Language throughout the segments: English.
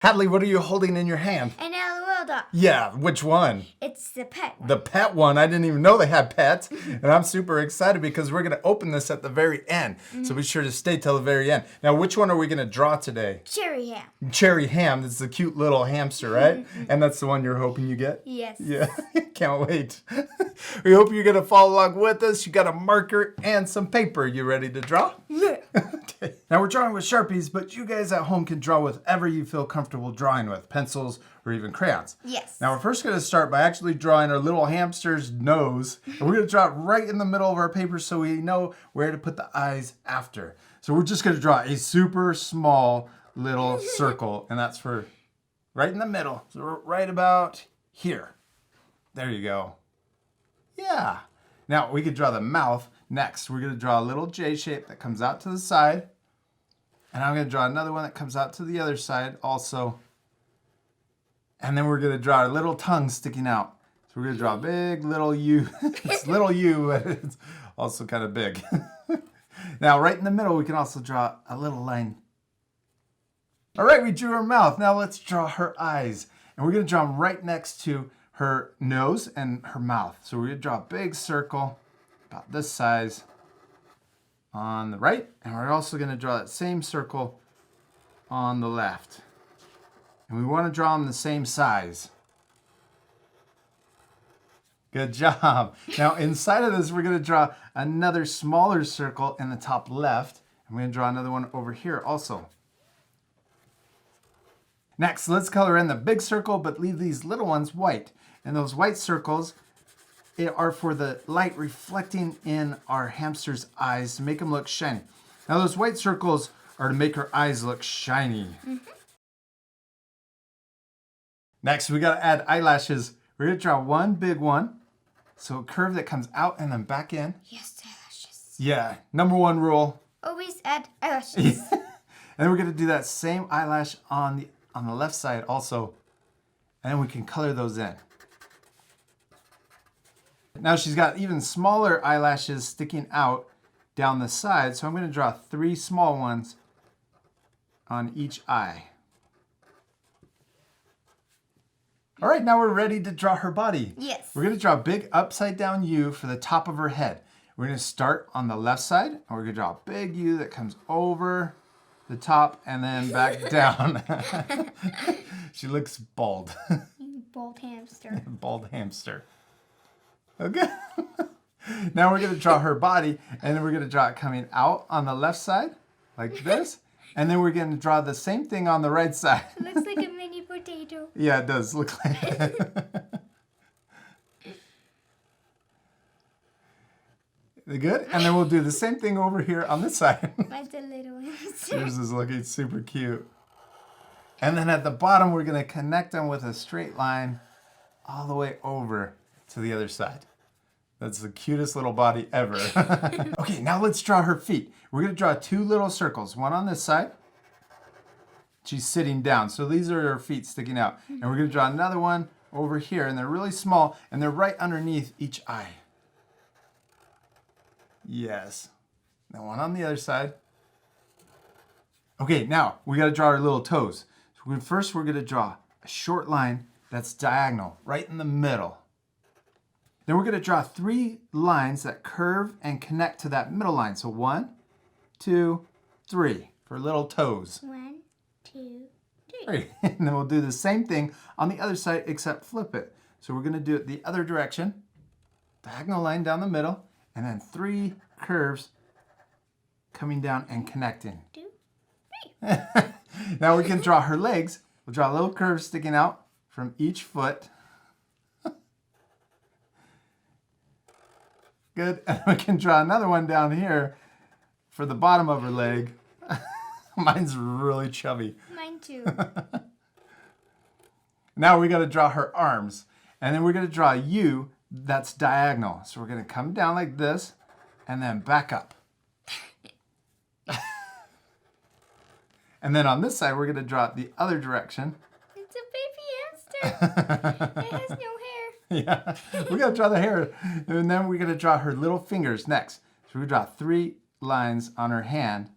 Hadley, what are you holding in your hand? An L.O.L doll. Yeah, which one? It's the pet one. The pet one. I didn't even know they had pets. And I'm super excited because we're going to open this at the very end. So be sure to stay till the very end. Now, which one are we going to draw today? Cherry ham. Cherry ham. That's the cute little hamster, right? And that's the one you're hoping you get? Yes. Yeah, can't wait. We hope you're going to follow along with us. You got a marker and some paper. You ready to draw? Yeah. Okay. Now we're drawing with Sharpies, but you guys at home can draw with whatever you feel comfortable drawing with, pencils or even crayons. Yes. Now we're first going to start by actually drawing our little hamster's nose. And we're going to draw it right in the middle of our paper so we know where to put the eyes after. So we're just going to draw a super small little circle, and that's for right in the middle. So we're right about here. There you go. Yeah. Now we could draw the mouth. Next, we're going to draw a little J shape that comes out to the side. And I'm going to draw another one that comes out to the other side also. And then we're going to draw a little tongue sticking out. So we're going to draw a big little U. It's little U, but it's also kind of big. Now, right in the middle, we can also draw a little line. All right, we drew her mouth. Now let's draw her eyes. And we're going to draw them right next to her nose and her mouth. So we're going to draw a big circle about this size on the right. And we're also going to draw that same circle on the left. And we want to draw them the same size. Good job. Now inside of this, we're going to draw another smaller circle in the top left. I'm going to draw another one over here also. Next, let's color in the big circle, but leave these little ones white. And those white circles are for the light reflecting in our hamster's eyes to make them look shiny. Now those white circles are to make her eyes look shiny. Next, we got to add eyelashes. We're going to draw one big one. So a curve that comes out and then back in. Yes, eyelashes. Yeah, number one rule. Always add eyelashes. And then we're going to do that same eyelash on the left side also. And then we can color those in. Now she's got even smaller eyelashes sticking out down the side. So I'm going to draw 3 small ones on each eye. All right, now we're ready to draw her body. Yes. We're going to draw a big upside down U for the top of her head. We're going to start on the left side, and we're going to draw a big U that comes over the top and then back down. She looks bald. Bald hamster. Bald hamster. Okay. Now we're going to draw her body, and then we're going to draw it coming out on the left side, like this. And then we're going to draw the same thing on the right side. Looks like a mini potato. Yeah, it does look like that. Good? And then we'll do the same thing over here on this side. Like the little hamster. Yours is looking super cute. And then at the bottom, we're going to connect them with a straight line all the way over to the other side. That's the cutest little body ever. Okay, now let's draw her feet. We're going to draw 2 little circles, one on this side. She's sitting down, so these are her feet sticking out. And we're going to draw another one over here, and they're really small, and they're right underneath each eye. Yes. Now one on the other side. Okay, now we got to draw our little toes. So first we're going to draw a short line that's diagonal, right in the middle. Then we're going to draw 3 lines that curve and connect to that middle line. So 1, 2, 3 for little toes. 1, 2, 3. And then we'll do the same thing on the other side except flip it. So we're going to do it the other direction. Diagonal line down the middle. And then 3 curves coming down and connecting. 2, 3. Now we can draw her legs. We'll draw a little curve sticking out from each foot. Good. And we can draw another one down here for the bottom of her leg. Mine's really chubby. Mine too. Now we got to draw her arms. And then we're going to draw a U that's diagonal. So we're going to come down like this and then back up. And then on this side, we're going to draw it the other direction. It's a baby hamster. It has no hair. Yeah, we got to draw the hair. And then we're going to draw her little fingers next. So we draw 3 lines on her hand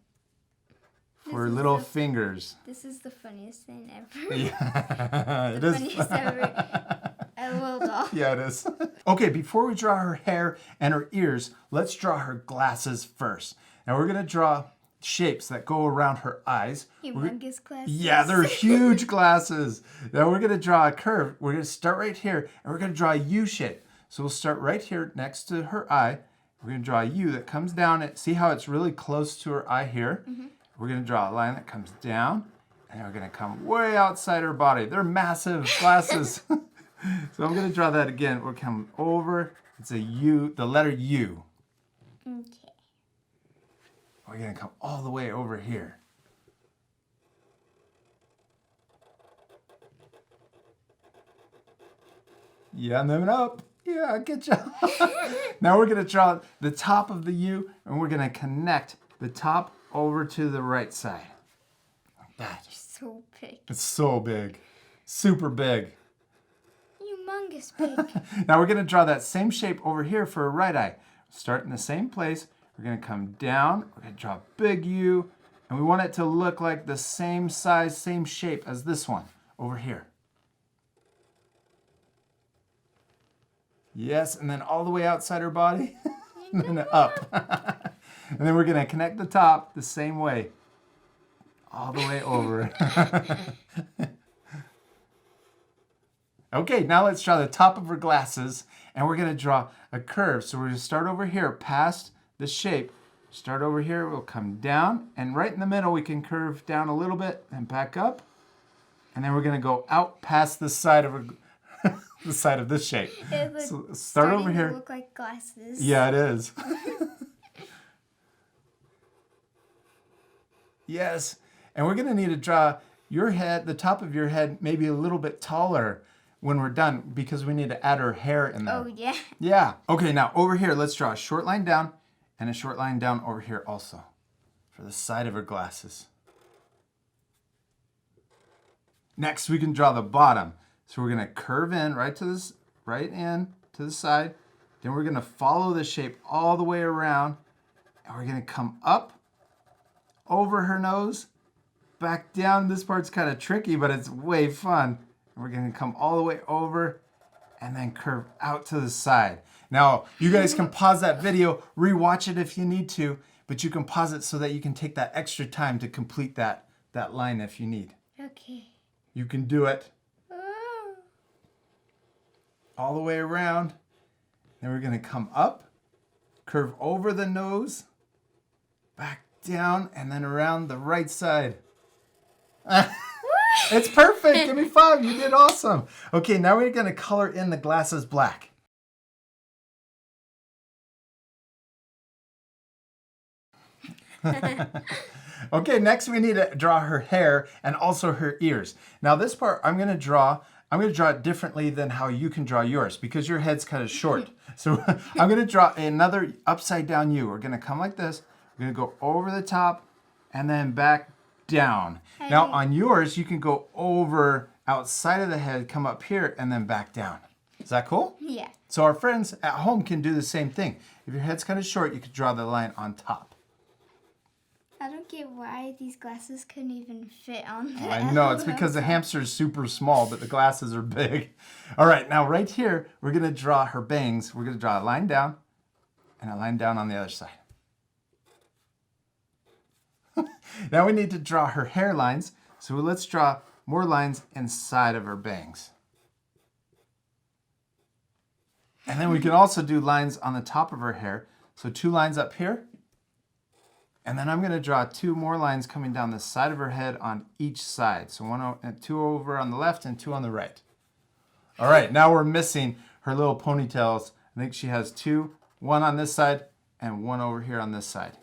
for little fingers. This is the funniest thing ever. Yeah, it The is. funniest ever. L.O.L doll. Yeah, it is. Okay, before we draw her hair and her ears, let's draw her glasses first. Now we're gonna draw shapes that go around her eyes. Humongous glasses. Yeah, they're huge glasses. Now we're gonna draw a curve. We're gonna start right here, and we're gonna draw a U shape. So we'll start right here next to her eye. We're gonna draw a U that comes down. See how it's really close to her eye here? Mm-hmm. We're gonna draw a line that comes down, and then we're gonna come way outside her body. They're massive glasses. So I'm gonna draw that again. We'll come over. It's a U, the letter U. Okay. We're gonna come all the way over here. Yeah, and then up. Yeah, good job. Now we're gonna draw the top of the U, and we're gonna connect the top over to the right side. Like that. So big. It's so big. Super big. Humongous big. Now we're gonna draw that same shape over here for a right eye. Start in the same place. We're gonna come down. We're gonna draw a big U, and we want it to look like the same size, same shape as this one over here. Yes, and then all the way outside her body, and then up. And then we're gonna connect the top the same way, all the way over. Okay, now let's draw the top of her glasses, and we're gonna draw a curve. So we're gonna start over here, past the shape. Start over here, we'll come down, and right in the middle we can curve down a little bit and back up. And then we're gonna go out past the side of her, the side of this shape. So start over here. To look like glasses. Yeah, it is. Yes, and we're gonna need to draw your head, the top of your head, maybe a little bit taller when we're done because we need to add her hair in there. Oh, yeah. Yeah. Okay, now over here, let's draw a short line down and a short line down over here also for the side of her glasses. Next, we can draw the bottom. So we're gonna curve in right to this, right in to the side. Then we're gonna follow the shape all the way around, and we're gonna come up over her nose, back down. This part's kind of tricky, but it's way fun. And we're gonna come all the way over and then curve out to the side. Now, you guys can pause that video, rewatch it if you need to, but you can pause it so that you can take that extra time to complete that line if you need. Okay. You can do it Oh. all the way around. Then we're gonna come up, curve over the nose, back down, and then around the right side. It's perfect. Give me 5. You did awesome. Okay, now we're gonna color in the glasses black. Okay, next we need to draw her hair and also her ears. Now this part I'm gonna draw it differently than how you can draw yours because your head's kind of short. So I'm gonna draw another upside down U. We're gonna come like this. We're gonna go over the top and then back down. Now on yours, you can go over outside of the head, come up here, and then back down. Is that cool? Yeah. So our friends at home can do the same thing. If your head's kind of short, you could draw the line on top. I don't get why these glasses couldn't even fit on the I know, it's because the hamster is super small, but the glasses are big. All right, now right here, we're gonna draw her bangs. We're gonna draw a line down and a line down on the other side. Now we need to draw her hairlines. So let's draw more lines inside of her bangs. And then we can also do lines on the top of her hair. So 2 lines up here. And then I'm going to draw 2 more lines coming down the side of her head on each side. So 2 over on the left and 2 on the right. All right, now we're missing her little ponytails. I think she has 2, 1 on this side and 1 over here on this side.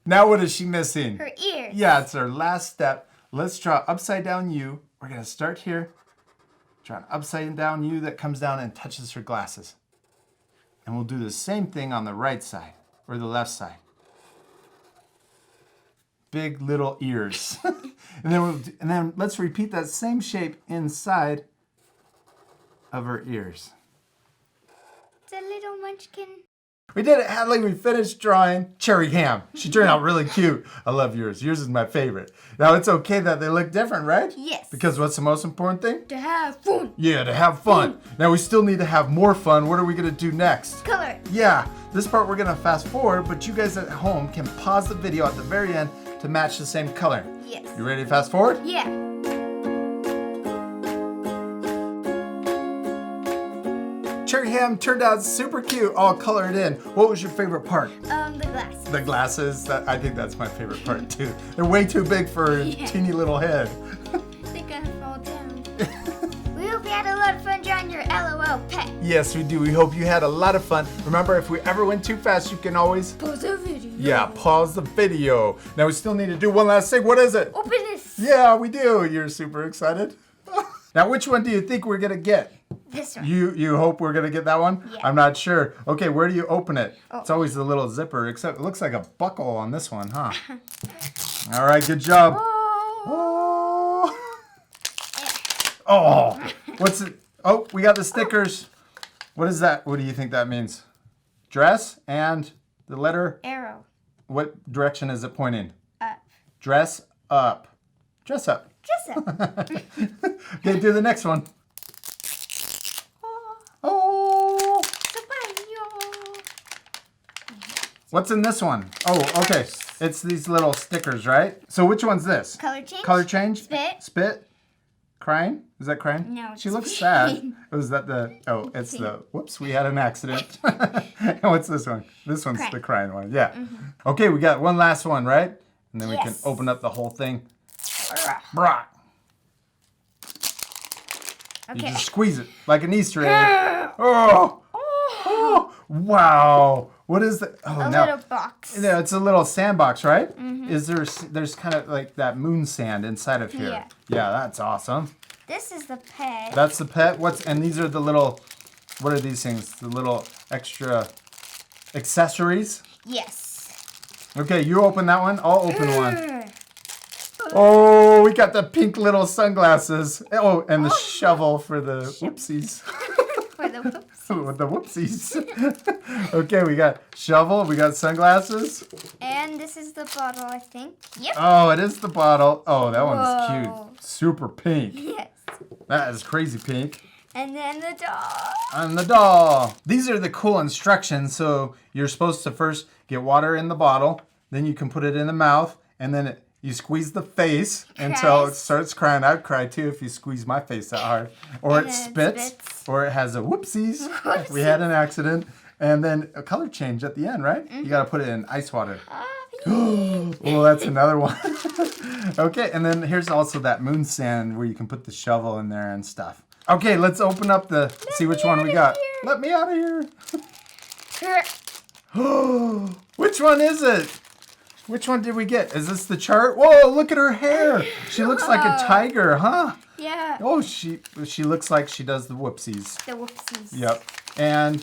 Now what is she missing? Her ears. Yeah, it's our last step. Let's draw upside down U. We're going to start here. Draw an upside down U that comes down and touches her glasses. And we'll do the same thing on the right side or the left side. Big little ears. and then let's repeat that same shape inside of her ears. It's a little munchkin. We did it, Hadley. We finished drawing cherry ham. She turned out really cute. I love yours. Yours is my favorite. Now, it's okay that they look different, right? Yes. Because what's the most important thing? To have fun. Yeah, to have fun. Now, we still need to have more fun. What are we going to do next? Color. Yeah, this part we're going to fast forward, but you guys at home can pause the video at the very end to match the same color. Yes. You ready to fast forward? Yeah. Cherry ham turned out super cute, all colored in. What was your favorite part? The glasses. The glasses. I think that's my favorite part too. They're way too big for a teeny little head. They're gonna fall down. We hope you had a lot of fun drawing your L.O.L pet. Yes, we do. We hope you had a lot of fun. Remember, if we ever went too fast, you can always Pause the video. Yeah, pause the video. Now we still need to do one last thing. What is it? Open this. Yeah, we do. You're super excited. Now, which one do you think we're gonna get? This one. You hope we're gonna get that one? Yeah. I'm not sure. Okay, where do you open it? Oh. It's always the little zipper, except it looks like a buckle on this one, huh? All right, good job. Oh. Oh. Oh. What's it? Oh, we got the stickers. What is that? What do you think that means? Dress and the letter? Arrow. What direction is it pointing? Up. Dress up. Dress up. Dress up. Okay, do the next one. Oh. What's in this one? Oh, okay. It's these little stickers, right? So which one's this? Color change. Color change? Spit. Spit? Crying? Is that crying? No, She it's looks pink. sad. Oh, is that the, oh, it's the, whoops, we had an accident. And what's this one? This one's the crying one, yeah. Okay, we got one last one, right? And then we can Yes. open up the whole thing. Brah. You Okay. just squeeze it like an Easter egg. Oh, oh, wow. What is that? Oh, A now, little box. yeah, it's a little sandbox, right? Is there's kind of like that moon sand inside of here. Yeah. Yeah, that's awesome. This is the pet. That's the pet. And these are the little, what are these things? The little extra accessories. Yes. Okay, you open that one. I'll open one. Oh, we got the pink little sunglasses. Oh, and the shovel for the whoopsies. For the whoops. With the whoopsies. Okay, we got shovel, we got sunglasses. And this is the bottle, I think. Yep. Oh, it is the bottle. Oh, that one's Whoa. cute. Super pink. Yes. That is crazy pink. And then the dog. And the doll. These are the cool instructions. So you're supposed to first get water in the bottle, then you can put it in the mouth, and then you squeeze the face until it Cries. starts crying. I'd cry too if you squeeze my face that hard. Or And it then it spits, spits. or it has a whoopsies. If we had an accident. And then a color change at the end, right? You gotta put it in ice water. Oh, that's another one. Okay, and then here's also that moon sand where you can put the shovel in there and stuff. Okay, let's open up see which one we got. Let me out of here. Which one is it? Which one did we get? Is this the chart? Whoa, look at her hair. She looks like a tiger, huh? Yeah. Oh, she looks like she does the whoopsies. The whoopsies. Yep. And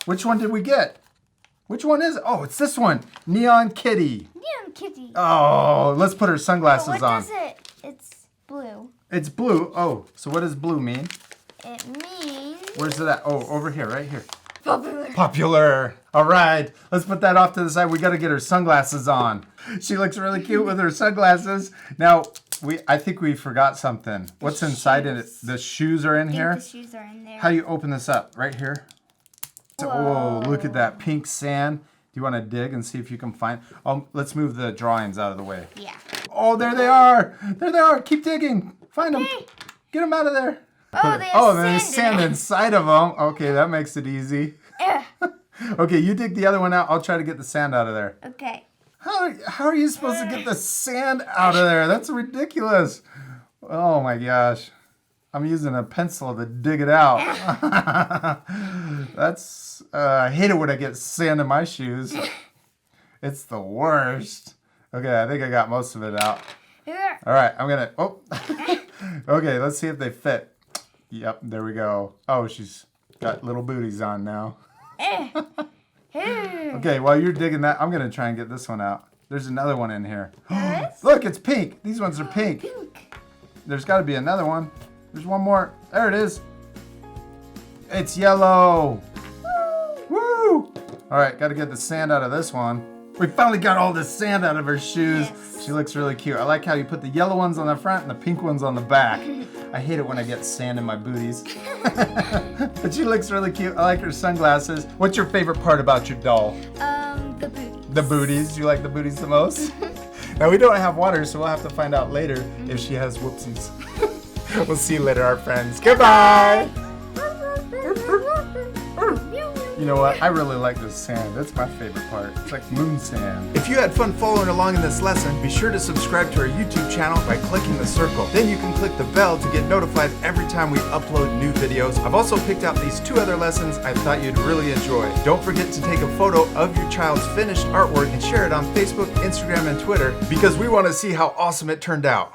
which one did we get? Which one is it? Oh, it's this one. Neon Kitty. Neon kitty. Oh, let's put her sunglasses What on. does it? It's blue. It's blue. Oh, so what does blue mean? It means Where's it at? Oh, over here, right here. popular. Popular. All right, let's put that off to the side. We got to get her sunglasses on. She looks really cute with her sunglasses. Now, I think we forgot something. What's inside it? The shoes are in I think here. the shoes are in there. How do you open this up? Right here. Oh, look at that pink sand. Do you want to dig and see if you can find? Oh, let's move the drawings out of the way. Yeah. Oh, there they are. There they are. Keep digging. Find them. Hey. Get them out of there. Oh, they have there's sand sand in it. inside of them. Okay, that makes it easy. Okay, you dig the other one out. I'll try to get the sand out of there. Okay. How are you supposed to get the sand out of there? That's ridiculous. Oh my gosh. I'm using a pencil to dig it out. I hate it when I get sand in my shoes. It's the worst. Okay, I think I got most of it out. Here. All right, I'm gonna, okay, let's see if they fit. Yep, there we go. Oh, she's got little booties on now. Here. Okay, while you're digging that, I'm gonna try and get this one out. There's another one in here. There is? Look, it's pink. These ones are pink. Pink. There's gotta be another one. There's one more. There it is. It's yellow. Woo! All right, got to get the sand out of this one. We finally got all the sand out of her shoes. Yes. She looks really cute. I like how you put the yellow ones on the front and the pink ones on the back. I hate it when I get sand in my booties. But she looks really cute. I like her sunglasses. What's your favorite part about your doll? The booty. The booties. You like the booties the most? Now we don't have water, so we'll have to find out later if she has whoopsies. We'll see you later, our friends. Goodbye! You know what? I really like this sand. That's my favorite part. It's like moon sand. If you had fun following along in this lesson, be sure to subscribe to our YouTube channel by clicking the circle. Then you can click the bell to get notified every time we upload new videos. I've also picked out these 2 other lessons I thought you'd really enjoy. Don't forget to take a photo of your child's finished artwork and share it on Facebook, Instagram, and Twitter because we want to see how awesome it turned out.